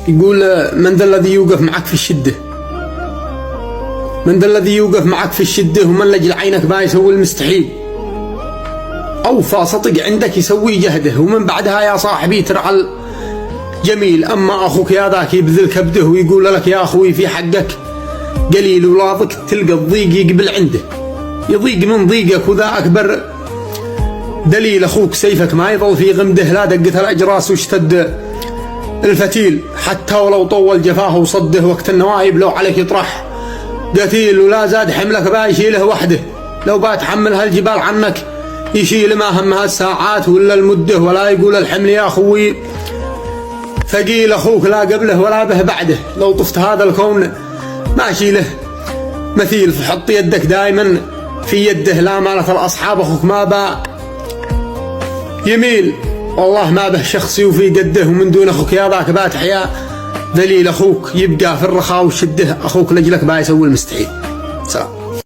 يقول من ذا الذي يوقف معك في الشدة؟ من ذا الذي يوقف معك في الشدة ومن لجل عينك ما يسوي المستحيل؟ أوفى صدق عندك يسوي جهده، ومن بعدها يا صاحبي ترعى الجميل. أما أخوك يا ذاك يبذل كبده ويقول لك يا أخوي في حقك قليل ولاضك، تلقى الضيق يقبل عنده، يضيق من ضيقك. وذا أكبر دليل، أخوك سيفك ما يظل في غمده، لا دقت الأجراس واشتد الفتيل، حتى ولو طول جفاه وصده وقت النوايب لو عليك يطرح قتيل. ولا زاد حملك با يشيله وحده، لو با تحمل هالجبال عنك يشيل ما همها الساعات ولا المده. ولا يقول الحمل يا أخوي ثقيل، أخوك لا قبله ولا به بعده، لو طفت هذا الكون ما شيله مثيل. فحط يدك دائما في يده، لا مالت الأصحاب أخوك ما با يميل، والله ما به شخص يوفي قده، ومن دون أخوك يا ذاك بات حياة ذليل. أخوك يبقى في الرخاء والشده، أخوك لجلك با يسوي المستحيل. سلام.